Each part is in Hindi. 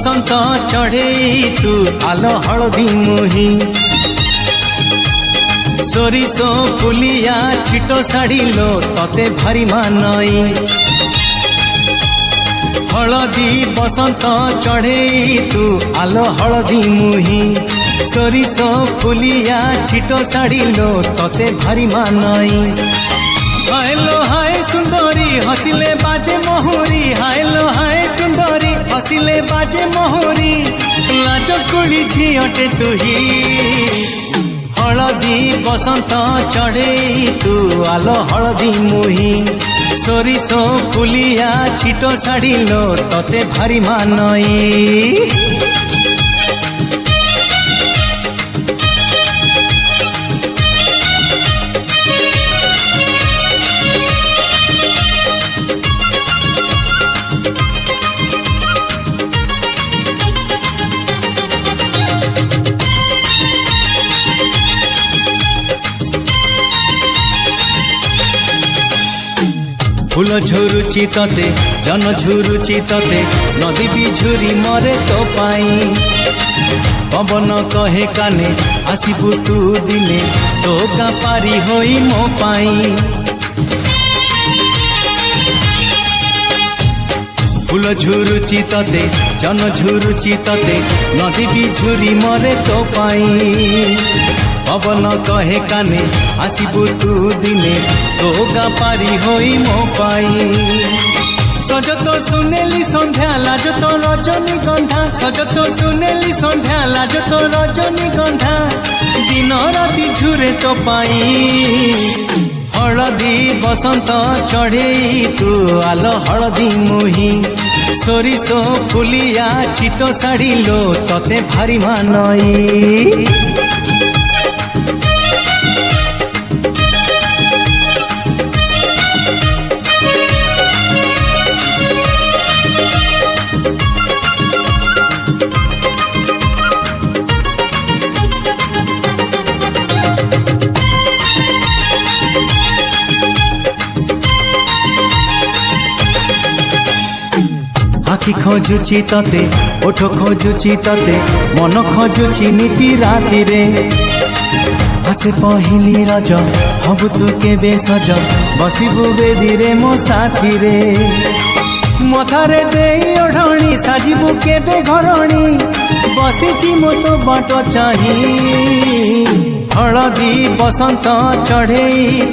बसंत चढ़े तू आलो हलदी मुही सोरिष फुलिया छिटो साड़िलो तते भारी मानई हलदी बसंत चढ़े तू आलो हलदी मुही सोरिष फुलिया छिटो साड़िलो तते भारी मानई हायलो हाय सुंदरी हसिले बाजे मोहरी हायलो हाय सुंदरी हसिले बाजे मोहरी लाज कुड़ी झियटे तुही हलदी बसंत चढ़े तू आलो हलदी मुही सोरिष फुलिया छिटो साड़िलो तते भारी मानई फूल झुरुची तते जन झुरुची तते नदी भी झुरी मरे तो पाई पवन कहे काने आसिबु तू दिने तो गा पारी होई मो पाई फूल झुरुची तते जन झुरुची तते नदी भी झुरी मरे तो पाई पवन कहे काने आसिबु तू दिने तो गा पारी होई मो पाई सज तो सुनेली संध्या लाज तो रजनी गंधा सज तो सुनेली संध्या लाज तो रजनी गंधा दिन राति झुरे तो पाई हलदी बसंत चढ़े तू आलो हलदी मुही सोरिष फुलिया छिटो साड़िलो तते भारी मानई आखि खोजुची तते ओठ खोजुची तते मन खोजुची नीति राति रे आसे पहिली रज हबु तू केबे सज बसिबु बेदी रे मो साथी रे मथारे देई ओढ़णी साजिबु केबे घरणी बसिची मो तो बाट चाही हलदी बसंत चढ़े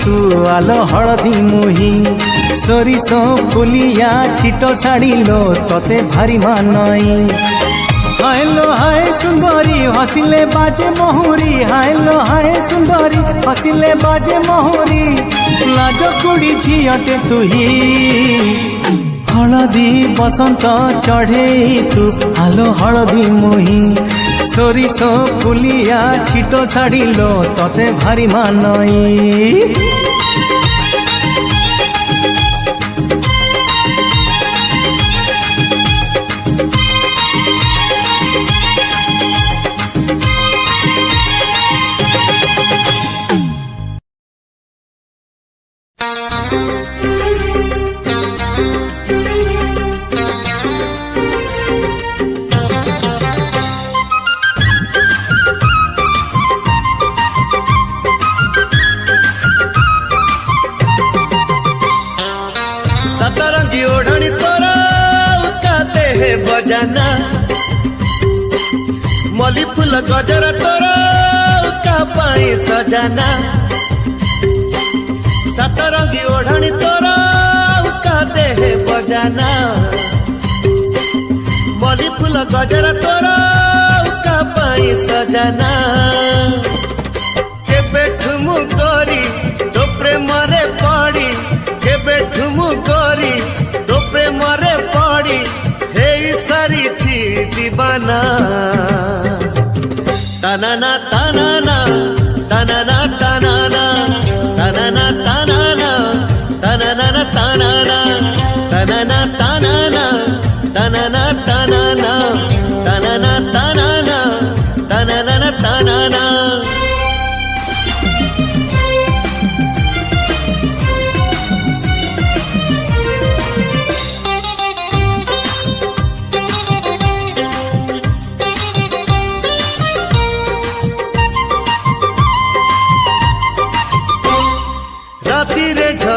तू आलो हलदी मुही सोरिष फुलिया छिटो साड़िलो तते भारी मानई हायलो हाय सुंदरी हसिले बाजे मोहरी हायलो हाय सुंदरी हसिले बाजे मोहरी लाज कुड़ी झियटे तुही हलदी बसंत चढ़े तू आलो हलदी मुही सोरिष फुलिया छिटो साड़िलो तते भारी मानई सतरंगी ओढ़नी तोरा उसकाते है बजाना मली फूल गजरा तोरा उसका पाई सजाना सतरंगी ओढ़नी तोरा उसकाते है बजाना मली फूल गजरा तोरा उसका पाई सजाना के बैठुमु करी तो प्रेम रे पड़ी के बैठुमु करी तो प्रेम रे पड़ी हे सारी छी दीवाना तनाना तनाना तनाना तनाना तनाना तनाना तनाना तनाना तनाना तनाना तनाना तनाना तनाना तनाना तनाना तनाना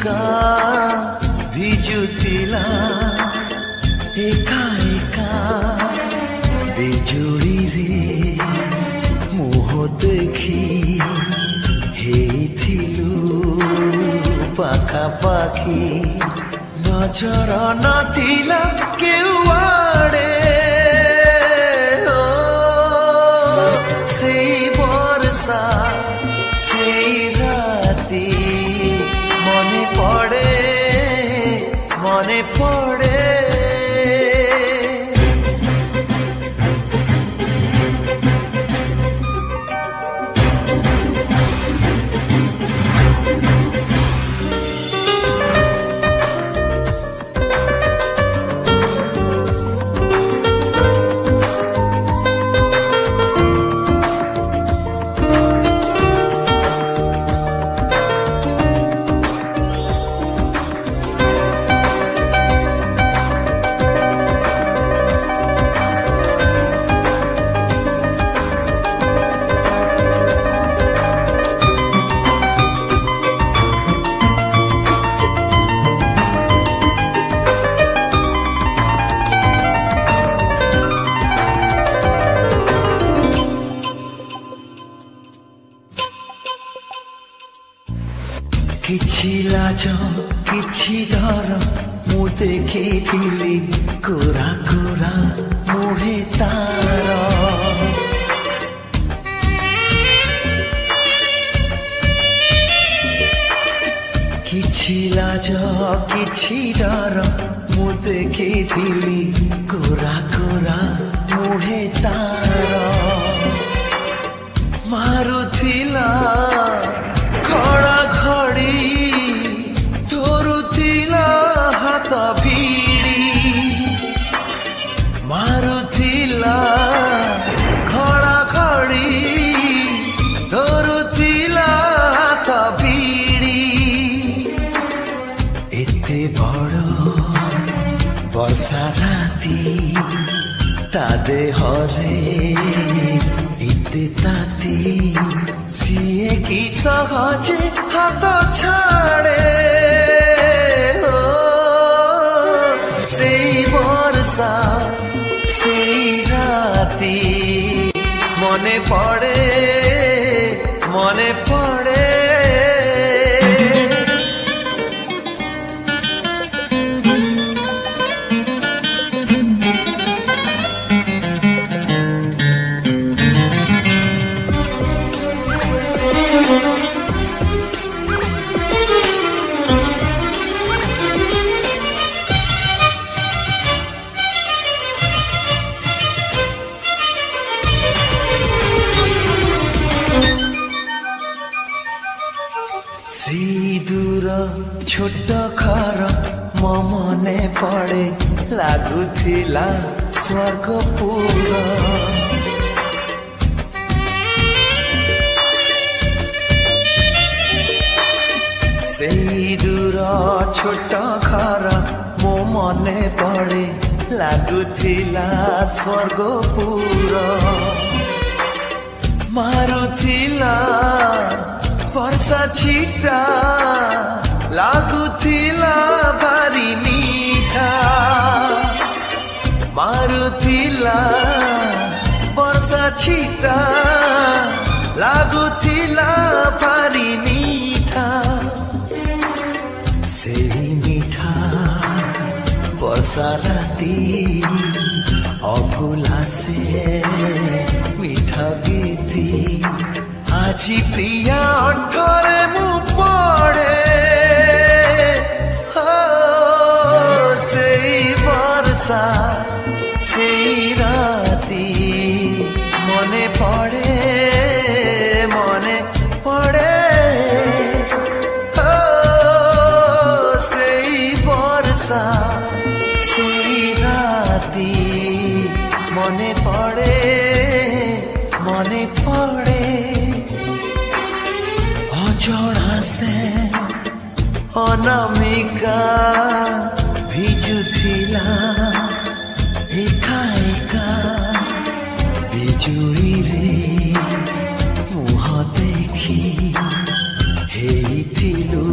ଅନାମିକା ଭିଜୁଥିଲା ଏକା ଏକା ବିଜୁଳିରେ ମୁହଁ ଦେଖି ହେଇଥିଲୁ ପାଖାପାଖି ନଜର ନଥିଲା କେଉଆଡ଼େ ସେଇ ବର୍ଷା ସେଇ ରାତି ମନେ ପଡ଼େ ମନେ ପଡ଼େ କିଛି ଲାଜ କିଛି ଡର ମୁଁ ଦେଖିଥିଲି କୋରା କୋରା ମୁହେ ତାର କିଛି ଲାଜ କିଛି ଡର ମୁଁ ଦେଖିଥିଲି କୋରା କୋରା ମୁହେ ତାର ମାରୁଥିଲା ଖଡ଼ା ଘଡ଼ି ଧରୁଥିଲା ହାତ ଭିଡ଼ି ମାରୁଥିଲା ଖଡ଼ା ଘଡ଼ି ଧରୁଥିଲା ହାତ ଭିଡ଼ି ଏତେ ବଡ଼ ବର୍ଷା ରାତି ତା ଦେହରେ ଏତେ ତାତି ସିଏ କି ସହଜେ ହାତ ଛାଡ଼େ ସେଇ ବର୍ଷା ସେଇ ରାତି ମନେ ପଡ଼େ ମନେ ପଡ଼େ ସେଇ ଦୂର ଛୋଟ ଘର ମୋ ମନେ ପଡ଼େ ଲାଗୁଥିଲା ସ୍ୱର୍ଗପୁର ସେଇ ଦୂର ଛୋଟ ଘର ମୋ ମନେ ପଡ଼େ ଲାଗୁଥିଲା ସ୍ୱର୍ଗପୁର ମାରୁଥିଲା ବର୍ଷା ଛିଟା ଲାଗୁଥିଲା ଭାରି ମିଠା ମାରୁଥିଲା ବର୍ଷା ଛିଟା ଲାଗୁଥିଲା ଭାରି ମିଠା ସେଇ ମିଠା ବର୍ଷା ରାତି ଅଭୁଲା ସେ ମିଠା ଗୀତି ଆଜି ପ୍ରିୟା ଅଣ୍ଠରେ ମୁଁ ପଡ଼େ ସେଇ ବର୍ଷା ସେଇ ରାତି ମନେ ପଡ଼େ ମନେ ପଡ଼େ ସେଇ ବର୍ଷା ସେଇ ରାତି ମନେ ପଡ଼େ ମନେ ପଡ଼େ অজনা সে অনামিকা ভিজুଥିଲା একা একা বিজুଳିରେ মুহ দেখি ହେଇଥିଲୁ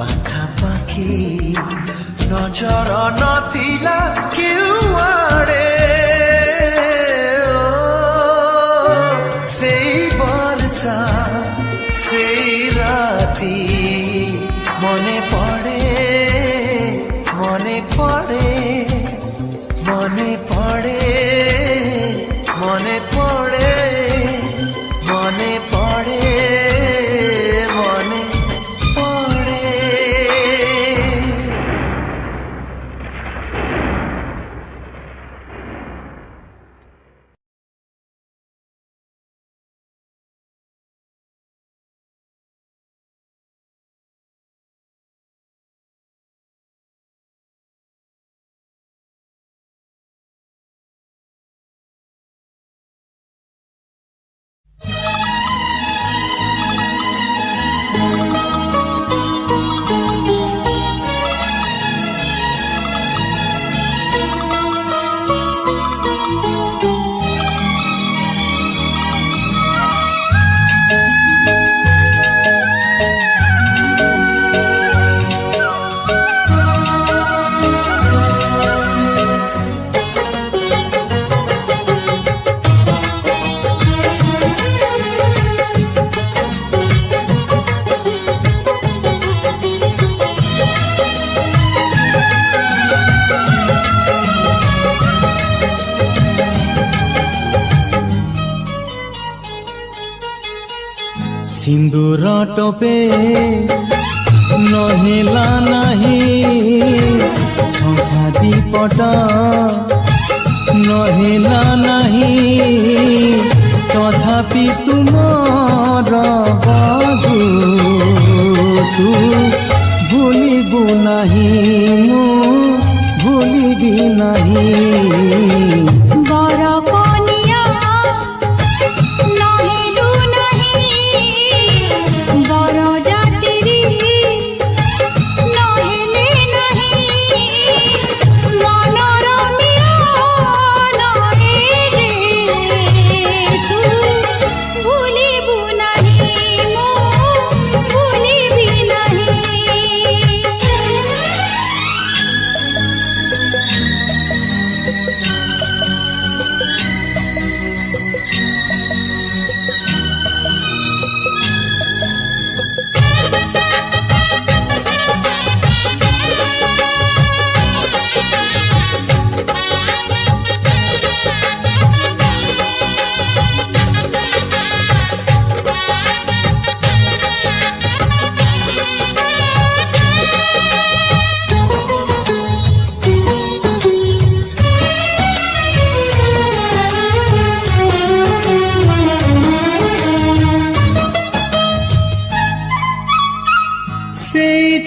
ପାଖାପାଖି ନଜର ନଥିଲା କେଉଁଆଡ଼େ ସେଇ ବର୍ଷା ସେଇ ରାତି ମନେ ପଡ଼େ ମନେ ପଡ଼େ মনে পড়ে মনে পড়ে মনে পড়ে মনে পড়ে सिंदूर टोपे नहेला नहीं संख्या दीपट नहेला नहीं तथापि तुमर बधू तू भूलिबु नहीं मु भूलिबी नहीं बर कनिया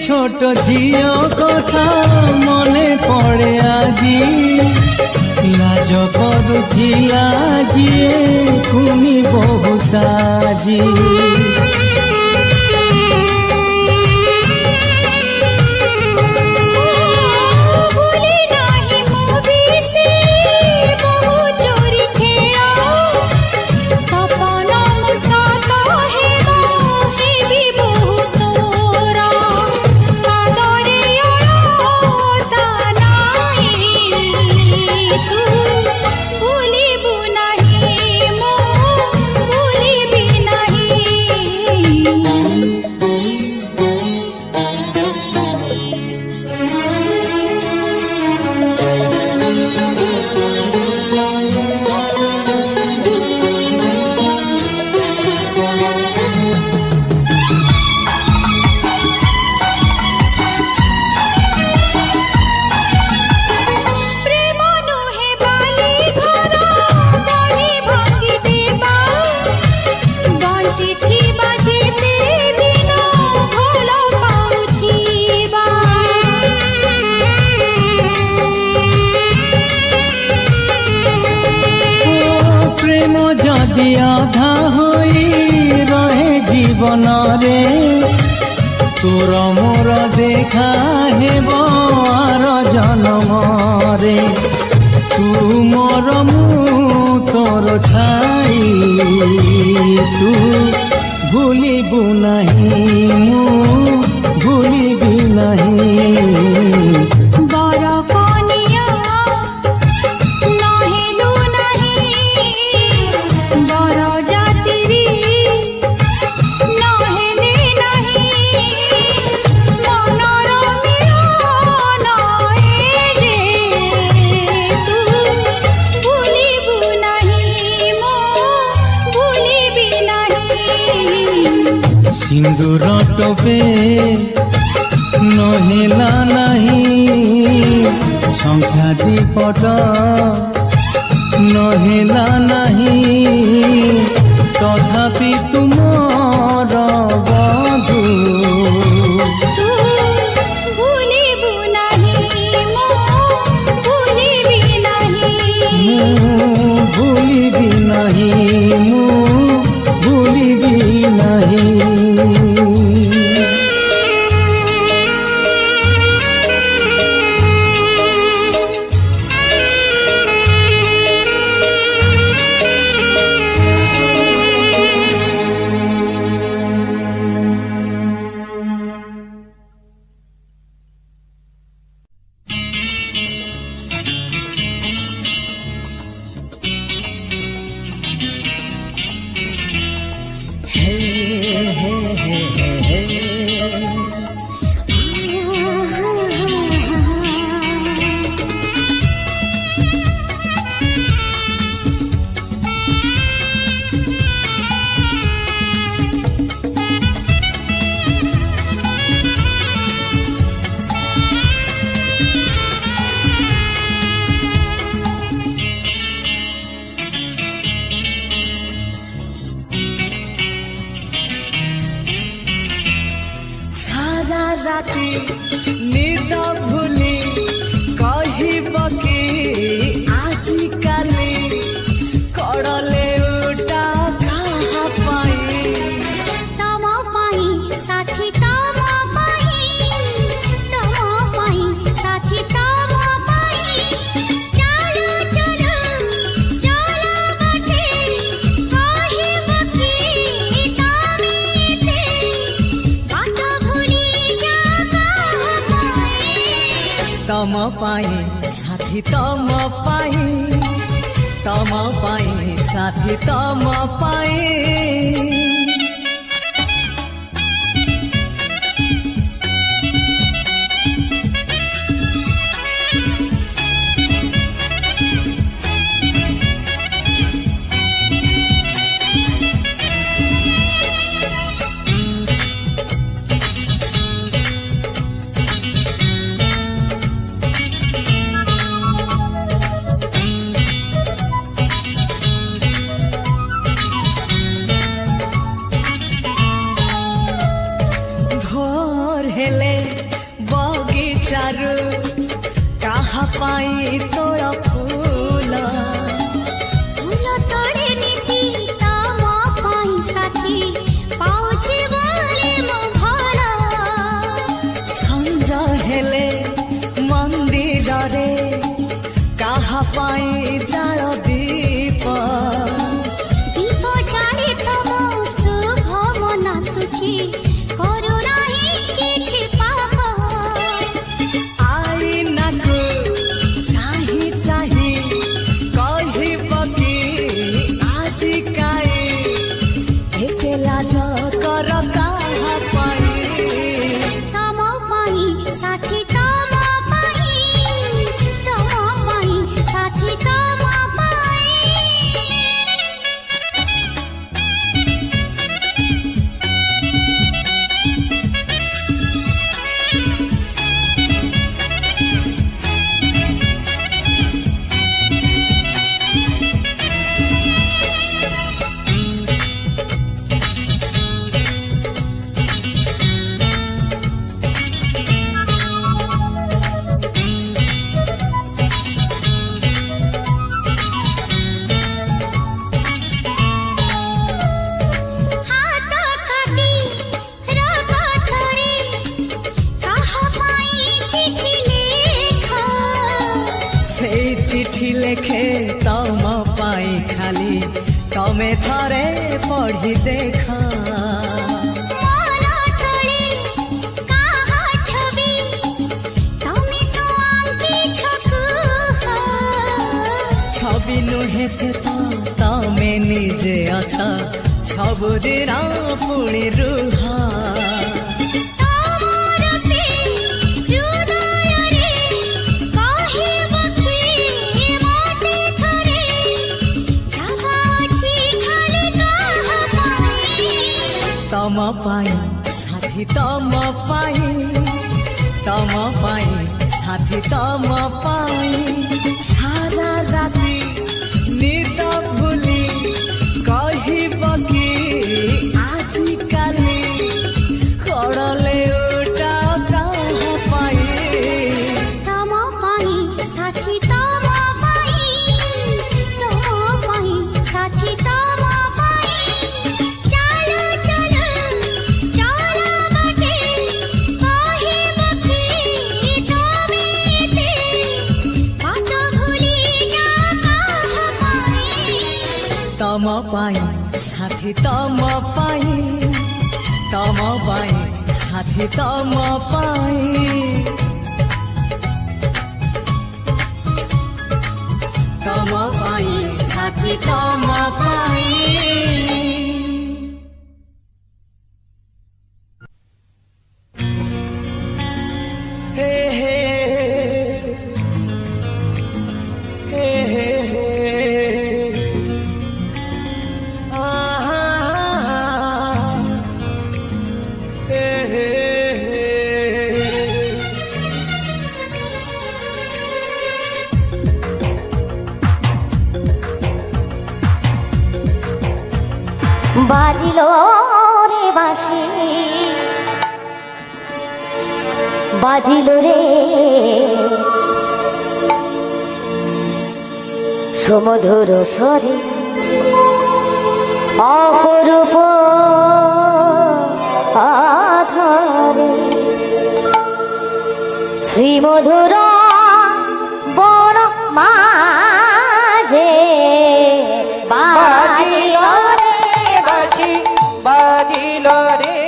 छोट झियो कथा मने पड़े आजी लाज करुथिला जिए कुनी बहु साजी आधा होई रहे जीवन रे तोर मोर देखा हेब आर जन्म रे तू मोर मु तोर छाई तू भूलिबु नहीं मु भूलिबी नहीं बर कनिया नहेलु नहीं बर जातिरी नहेले नहीं मनर मिलन जे तू भूलिबु नहीं मो भूलिबी नहीं सिंदूर टोपे नहेला नहीं संख्या दीपट नहेला नहीं तथापि तुमर बधू तू भूलिबु नहीं मो भूलिबी नहीं भूलिबी नहीं मु भूलिबी नहीं राति निद भूली कहब कि आजी काली कड़ले उठा कहाँ पाई तम पाई साथी तम पाई साथी तम पाई चलो चलो चलो बटे कहब कि तमेते बात भूली जा कहाँ पाई तम पाई साथी तम पाई साथी तम पाई पाई तोड़ा फूल फूल तोड़े नीति तम पाई साथी पाउछि बोले मो भला संज हेले मंदिर रे कहा पाई जाल दीप दीप जाले तम शुभ मन सुची करू नाही किछि पाप साथी तम पाई साथी तम चिठी लेखे तम पाई खाली तमे थरे पढ़ी देखा मन तळे का से तो तमे निजे अच्छा सबुदिन पुणी रुहा तम पाई साथी तम पाई तम पाई साथी तम पाई सारा राती निद भूली कहब कि आजी काली कड़ले उठा कहाँ पाई तम पाई साथी तम पाई साथी तम तम पाई साथी तम पाई तम पाई साथी तम पाई तम पाई साथी तम पाई বাজিলো রে বাঁশি বাজিলো রে সমধুর স্বরে অপরূপ আধারে শ্রীমধুর বন মাঝে বাজিলো বাজিলো রে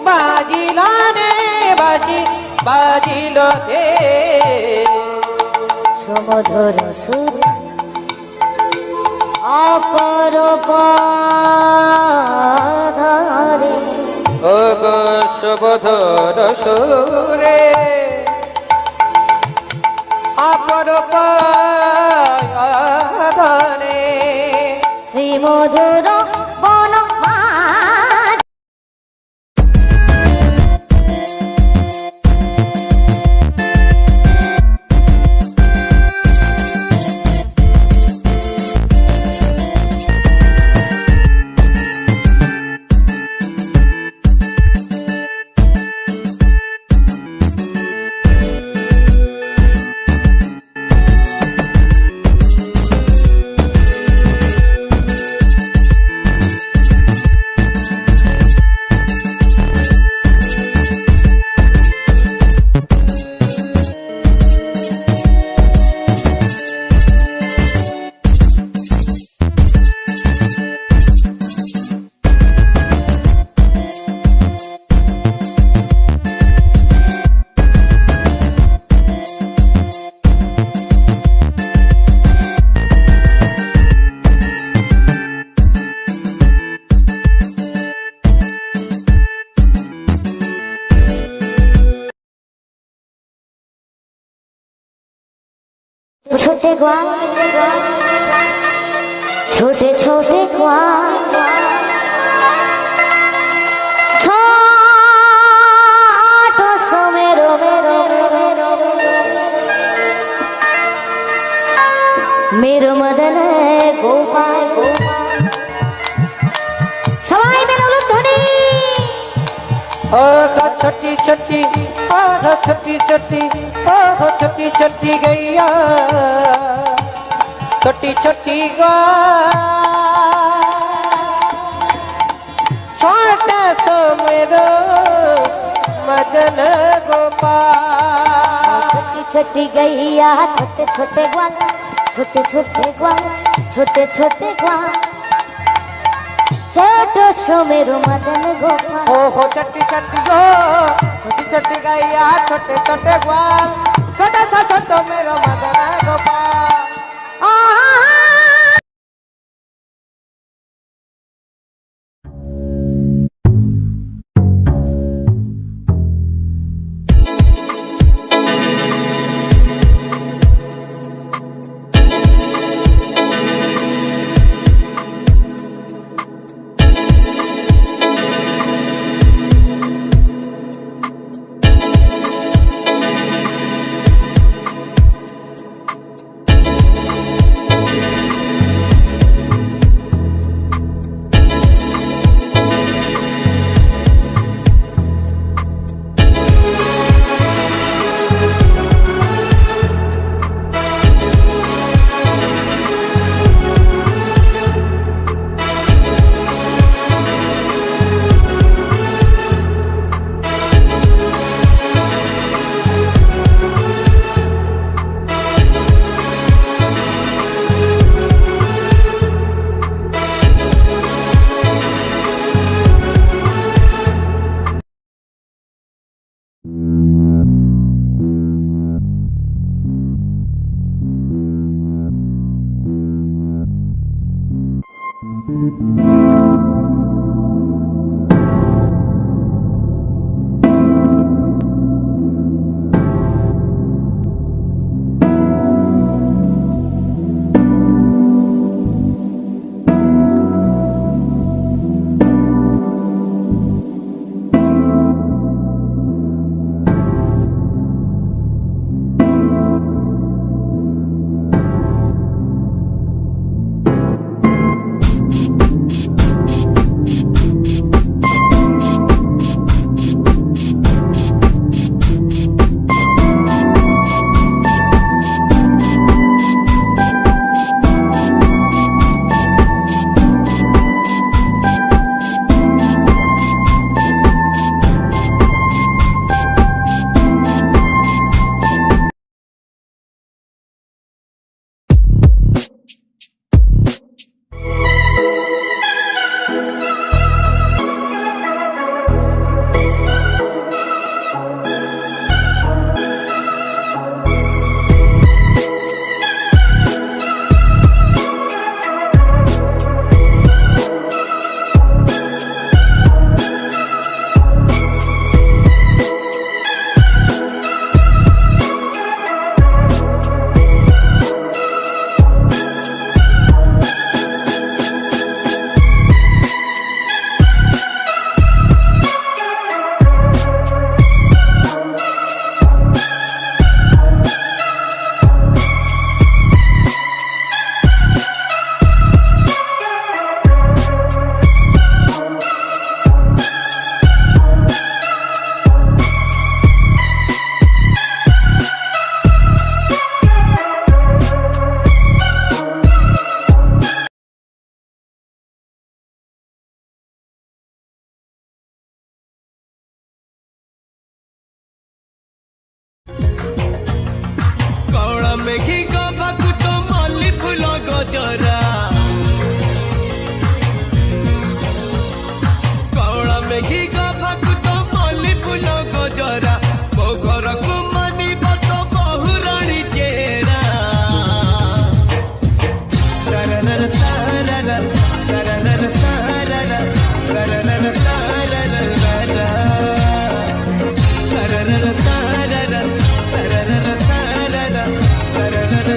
বাজিলো রে বাঁশি বাজিলো রে সমধুর সুর অপরূপ ধরে ও গো সমধুর সুরে অপরূপ ধরে শ্রীমধুর বন छोटे ग्वाल छोटे छोटे ग्वाल छोटो सो मेरो मेरो मदन गोपाल सबाई मिले उलुध्वनि छोटी छोटी छोटी छोटी छोटी छोटी गैया छोटी छोटी छोटा सो मेरो मदन गोपाल छोटी छोटी गैया छोटे छोटे ग्वाल छोटे छोटे ग्वाल छोटे छोटे ग्वाल छोटो सो मेरो मदन गोपाल हो छोटी छोटी गो छोटी छोटी गैया छोटे छोटे ग्वाल छोटा सा छोटो मेरो मदन गोपाल मेघी गभाकु तो मल्ली फूल गजरा कौड़ा मेघी गभाकु तो मल्ली फूल गजरा बो घर को मानी तो बहुराणी चेहरा सरनर सारर सरनर सारर सरनर सारर सरनर सारर सरनर सारर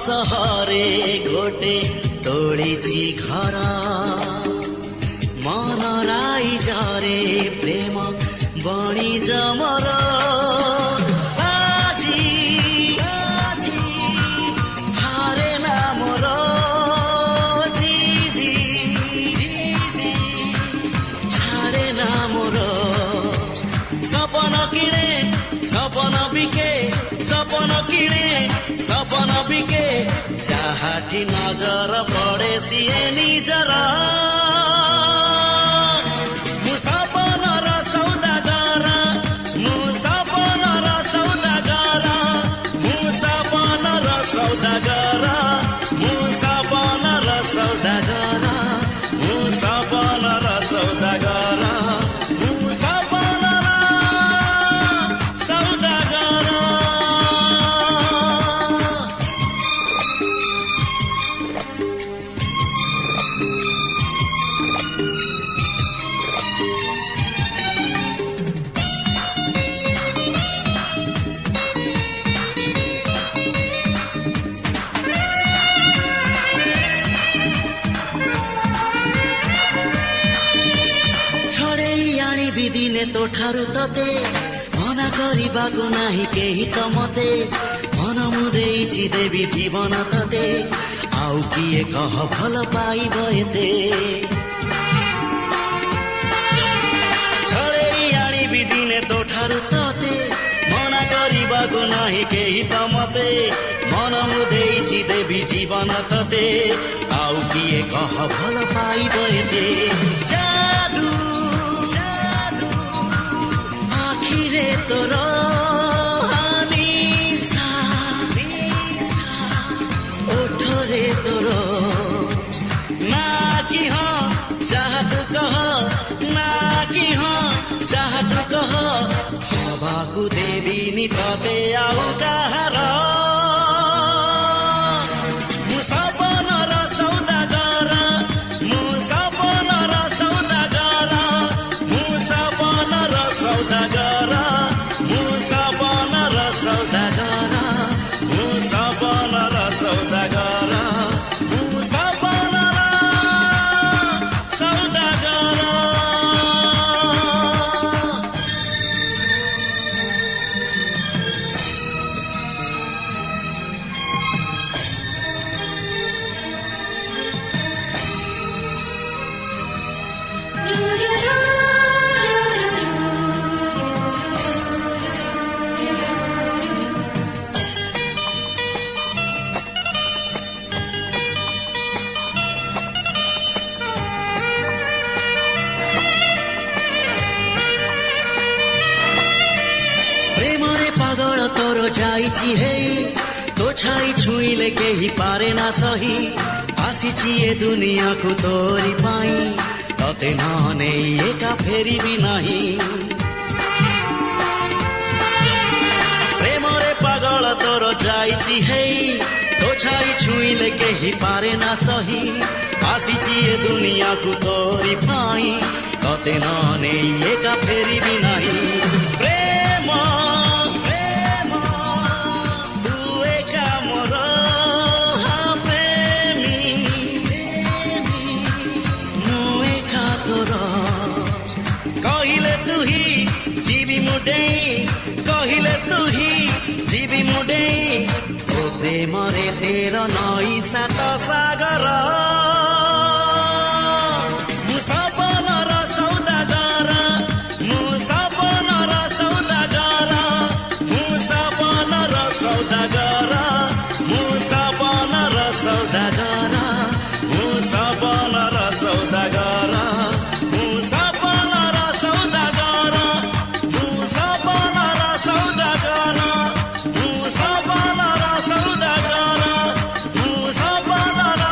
ସହରେ ଗୋଟେ ତୋଳିଛି ଘର ମନ ରାଇଜରେ ପ୍ରେମ ବଣିଜ ମୋର ଆଜି ଆଜି ହାରେ ନା ମୋର ଜିଦି ଜିଦି ଛାଡ଼େ ନା ମୋର ସପନ କିଣେ ସପନ ବିକେ ସପନ କିଣେ ସପନ ବିକେ ଯାହାଠି ନଜର ପଡ଼େ ସିଏ ନିଜର ମୁଁ ସପନର ସୌଦାଗର ମୁଁ ସପନର ସୌଦାଗର ମୁଁ ସପନର ସୌଦାଗର ମୁଁ ସପନର ସୌଦାଗର ମୁଁ ସପନର ସୌଦାଗର ମୁଁ ସପନର ସୌଦାଗର। ଦିନେ ତୋ ଠାରୁ ତତେ ମନା କରିବାକୁ ନାହିଁ କେହି ତ ମତେ ମନ ମୁଁ ଦେଇଛି ଦେବି ଜୀବନ ତତେ ଆଉ କିଏ କହ ଭଲ ପାଇବ ଏତେ ଛଡ଼େଇ ଆଣିବି ଦିନେ ତୋ ଠାରୁ ତତେ ମନା କରିବାକୁ ନାହିଁ କେହି ତ ମତେ ମନ ମୁଁ ଦେଇଛି ଦେବି ଜୀବନ ତତେ ଆଉ କିଏ କହ ଭଲ ପାଇବ ଏତେ ଯାଦୁ ତୋର ନିଶା ଓଠରେ ତୋର ନା କି ହଁ ଯାହା ତୁ କହ ନା କି ହଁ ଯାହା ତୁ କହ ହବାକୁ ଦେବିନି ତତେ ଆଉ କାହାର ମୁଁ ସପନର ସୌଦାଗର ମୁଁ ସପନର ସୌଦାଗର ମୁଁ ସପନର ସୌଦାଗର ମୁଁ ସପନର ସୌଦାଗର ମୁଁ ସପନର ସୌଦାଗର ମୁଁ ସପନର ସୌଦାଗର। ପ୍ରେମରେ ପାଗଳ ତୋର ଯାଇଛି ହେଇ ତୋ ଛାଇ ଛୁଇଁଲେ କେହି ପାରେ ନା ସହି ଆସିଛି ଏ ଦୁନିଆକୁ ତୋରି ପାଇଁ ତତେ ନ ନେଇ ଏକା ଫେରିବି ନାହିଁ ପ୍ରେମରେ ପାଗଳ ତୋର ଯାଇଛି ହେଇ ତୋ ଛାଇ ଛୁଇଁଲେ କେହି ପାରେ ନା ସହି ଆସିଛି ଏ ଦୁନିଆକୁ ତୋରି ପାଇଁ ତତେ ନ ନେଇ ଏକା ଫେରିବି ନାହିଁ ପ୍ରେମ ପ୍ରେମ ତୁ ଏକା ମୋର ପ୍ରେମୀ ମୁଁ ଏକା ତୋର କହିଲେ ତୁ ହିଁ ଯିବି ମୁଁ ଡେଇଁ କହିଲେ ତୁ ହିଁ ଯିବି ମୁଁ ଡେଇଁ ଓ ପ୍ରେମରେ ତେର ନଈ ସାତ ସାଗର ମୁଁ ସପନର ସୌଦାଗର ମୁଁ ସପନର ସୌଦାଗର ମୁଁ ସପନର ସୌଦାଗର ମୁଁ ସପନର ସୌଦାଗର ମୁଁ ସପନର ସୌଦାଗର ମୁଁ ସପନର ସୌଦାଗର ମୁଁ ସପନର ସୌଦାଗର ମୁଁ ସପନର ସୌଦାଗର ମୁଁ ସପନର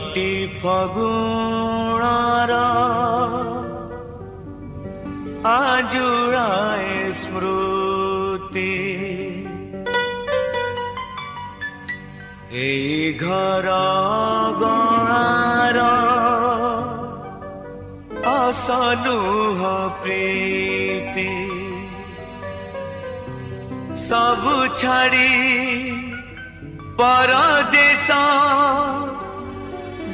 ଝିଅଟି ଫଗୁଣର ଆଜୁଳାଏ ସ୍ମୃତି ଏଇ ଘର ଗଣାର असलुह प्रीति सबु छाड़ी परदेश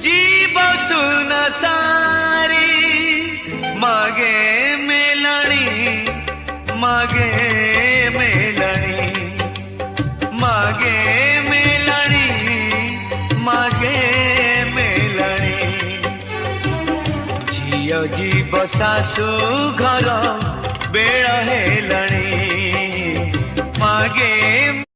जीव सुन सारी मागे मेलणी मागे मेलणी मागे मेलणी मागे मेलणी झियो जीव सासु घर बेळ हेलणी मागे